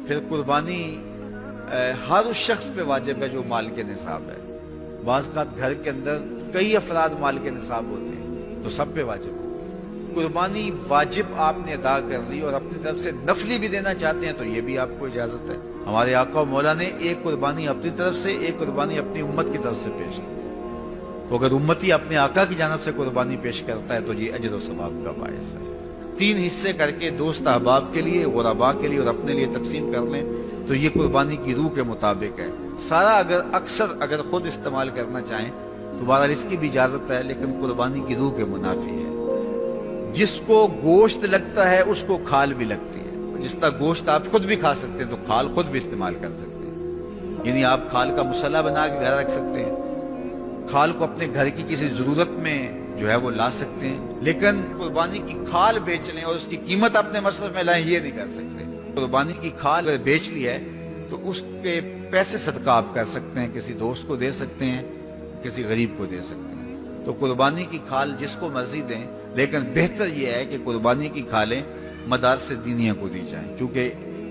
پھر قربانی ہر اس شخص پہ واجب ہے جو مال کے نصاب ہے۔ بعض اوقات گھر کے اندر کئی افراد مال کے نصاب ہوتے ہیں تو سب پہ واجب ہے۔ قربانی واجب آپ نے ادا کر لی اور اپنی طرف سے نفلی بھی دینا چاہتے ہیں تو یہ بھی آپ کو اجازت ہے۔ ہمارے آقا و مولا نے ایک قربانی اپنی طرف سے، ایک قربانی اپنی امت کی طرف سے پیش کی، تو اگر امتی اپنے آقا کی جانب سے قربانی پیش کرتا ہے تو یہ اجر و ثواب کا باعث ہے۔ 3 حصے کر کے دوست احباب کے لیے، غرباء کے لیے اور اپنے لیے تقسیم کر لیں تو یہ قربانی کی روح کے مطابق ہے۔ سارا اگر خود استعمال کرنا چاہیں تو بہرحال اس کی بھی اجازت ہے، لیکن قربانی کی روح کے منافی ہے۔ جس کو گوشت لگتا ہے اس کو کھال بھی لگتی ہے۔ جس طرح گوشت آپ خود بھی کھا سکتے ہیں تو کھال خود بھی استعمال کر سکتے ہیں، یعنی آپ کھال کا مسئلہ بنا کے گھر رکھ سکتے ہیں، کھال کو اپنے گھر کی کسی ضرورت میں جو ہے وہ لا سکتے ہیں، لیکن قربانی کی کھال بیچ لیں اور اس کی قیمت اپنے مصرف میں لائیں، یہ نہیں کر سکتے۔ قربانی کی کھال اگر بیچ لی ہے تو اس کے پیسے صدقہ آپ کر سکتے ہیں، کسی دوست کو دے سکتے ہیں، کسی غریب کو دے سکتے ہیں۔ تو قربانی کی کھال جس کو مرضی دیں، لیکن بہتر یہ ہے کہ قربانی کی کھالیں مدارس دینیہ کو دی جائیں، چونکہ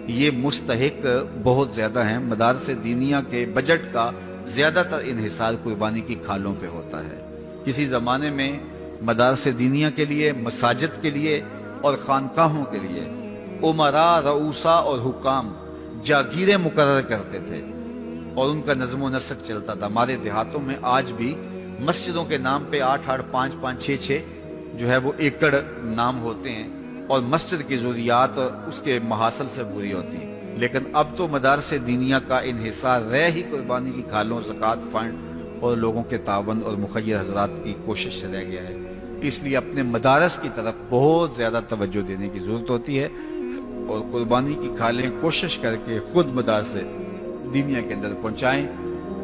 یہ مستحق بہت زیادہ ہیں۔ مدارس دینیہ کے بجٹ کا زیادہ تر انحصار قربانی کی کھالوں پہ ہوتا ہے۔ کسی زمانے میں مدارس دینیہ کے لیے، مساجد کے لیے اور خانقاہوں کے لیے امراء، رؤوسا اور حکام جاگیریں مقرر کرتے تھے اور ان کا نظم و نسق چلتا تھا۔ ہمارے دیہاتوں میں آج بھی مسجدوں کے نام پہ 8-8، 5-5، 6-6 جو ہے وہ ایکڑ نام ہوتے ہیں اور مسجد کی ضروریات اس کے محاصل سے پوری ہوتی ہیں، لیکن اب تو مدارس دینیہ کا انحصار رہ ہی قربانی کی کھالوں، زکوٰۃ فنڈ اور لوگوں کے تعاون اور مخیر حضرات کی کوشش سے رہ گیا ہے۔ اس لیے اپنے مدارس کی طرف بہت زیادہ توجہ دینے کی ضرورت ہوتی ہے اور قربانی کی کھالیں کوشش کر کے خود مدارس دینیہ کے اندر پہنچائیں۔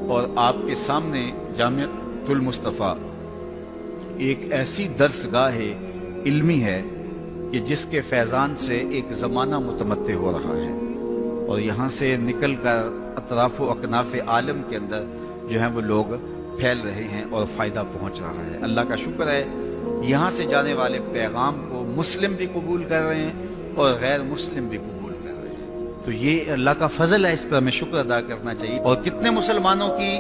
اور آپ کے سامنے جامعۃ المصطفیٰ ایک ایسی درسگاہ علمی ہے کہ جس کے فیضان سے ایک زمانہ متمتع ہو رہا ہے اور یہاں سے نکل کر اطراف و اکناف عالم کے اندر جو ہیں وہ لوگ پھیل رہے ہیں اور فائدہ پہنچ رہا ہے۔ اللہ کا شکر ہے، یہاں سے جانے والے پیغام کو مسلم بھی قبول کر رہے ہیں اور غیر مسلم بھی قبول کر رہے ہیں، تو یہ اللہ کا فضل ہے، اس پر ہمیں شکر ادا کرنا چاہیے۔ اور کتنے مسلمانوں کی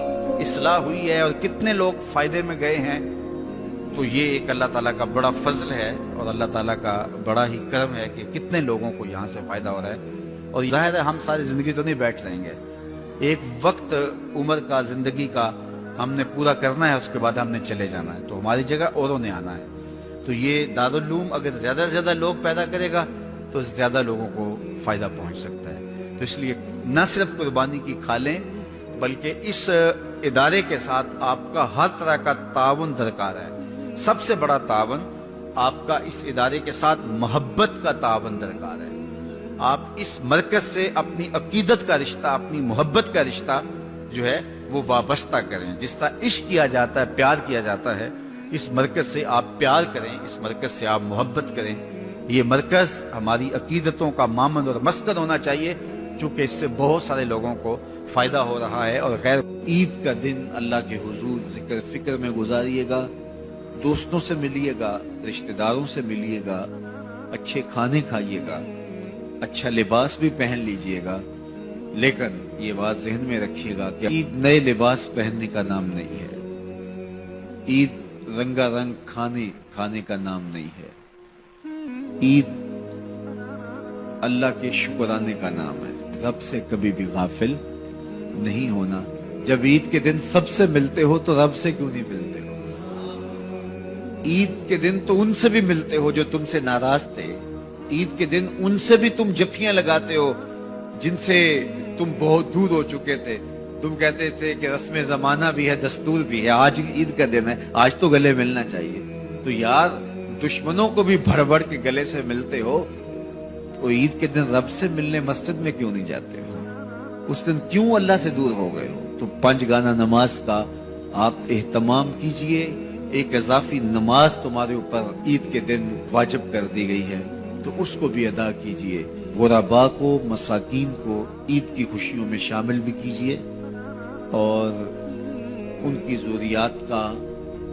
اصلاح ہوئی ہے اور کتنے لوگ فائدے میں گئے ہیں، تو یہ ایک اللہ تعالیٰ کا بڑا فضل ہے اور اللہ تعالیٰ کا بڑا ہی کرم ہے کہ کتنے لوگوں کو یہاں سے فائدہ ہو رہا ہے۔ اور ظاہر ہے ہم ساری زندگی تو نہیں بیٹھ رہیں گے، ایک وقت عمر کا، زندگی کا ہم نے پورا کرنا ہے، اس کے بعد ہم نے چلے جانا ہے، تو ہماری جگہ اوروں نے آنا ہے۔ تو یہ دارالعلوم اگر زیادہ سے زیادہ لوگ پیدا کرے گا تو زیادہ لوگوں کو فائدہ پہنچ سکتا ہے۔ تو اس لیے نہ صرف قربانی کی کھالیں بلکہ اس ادارے کے ساتھ آپ کا ہر طرح کا تعاون درکار ہے۔ سب سے بڑا تعاون آپ کا اس ادارے کے ساتھ محبت کا تعاون درکار ہے۔ آپ اس مرکز سے اپنی عقیدت کا رشتہ، اپنی محبت کا رشتہ جو ہے وہ وابستہ کریں۔ جس طرح عشق کیا جاتا ہے، پیار کیا جاتا ہے، اس مرکز سے آپ پیار کریں، اس مرکز سے آپ محبت کریں۔ یہ مرکز ہماری عقیدتوں کا مامن اور مسکن ہونا چاہیے، چونکہ اس سے بہت سارے لوگوں کو فائدہ ہو رہا ہے۔ اور غیر عید کا دن اللہ کے حضور ذکر فکر میں گزاریے گا، دوستوں سے ملیے گا، رشتہ داروں سے ملیے گا، اچھے کھانے کھائیے گا، اچھا لباس بھی پہن لیجئے گا، لیکن یہ بات ذہن میں رکھیے گا کہ عید نئے لباس پہننے کا نام نہیں ہے، عید رنگا رنگ کھانے کا نام نہیں ہے، عید اللہ کے شکرانے کا نام ہے۔ رب سے کبھی بھی غافل نہیں ہونا۔ جب عید کے دن سب سے ملتے ہو تو رب سے کیوں نہیں ملتے ہو؟ عید کے دن تو ان سے بھی ملتے ہو جو تم سے ناراض تھے، عید کے دن ان سے بھی تم جفیاں لگاتے ہو جن سے تم بہت دور ہو چکے تھے۔ تم کہتے تھے کہ رسم زمانہ بھی ہے، دستور بھی ہے، آج عید کا دن ہے، آج تو گلے ملنا چاہیے۔ تو یار دشمنوں کو بھی بڑھ بڑھ کے گلے سے ملتے ہو، تو عید کے دن رب سے ملنے مسجد میں کیوں نہیں جاتے ہو؟ اس دن کیوں اللہ سے دور ہو گئے ہو؟ تو 5 گانا نماز کا آپ اہتمام کیجئے۔ ایک اضافی نماز تمہارے اوپر عید کے دن واجب کر دی گئی ہے، تو اس کو بھی ادا کیجئے۔ غرباء کو، مساکین کو عید کی خوشیوں میں شامل بھی کیجئے اور ان کی ضروریات کا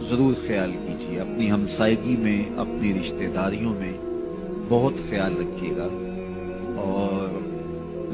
ضرور خیال کیجئے۔ اپنی ہمسائیگی میں، اپنی رشتہ داریوں میں بہت خیال رکھیے گا اور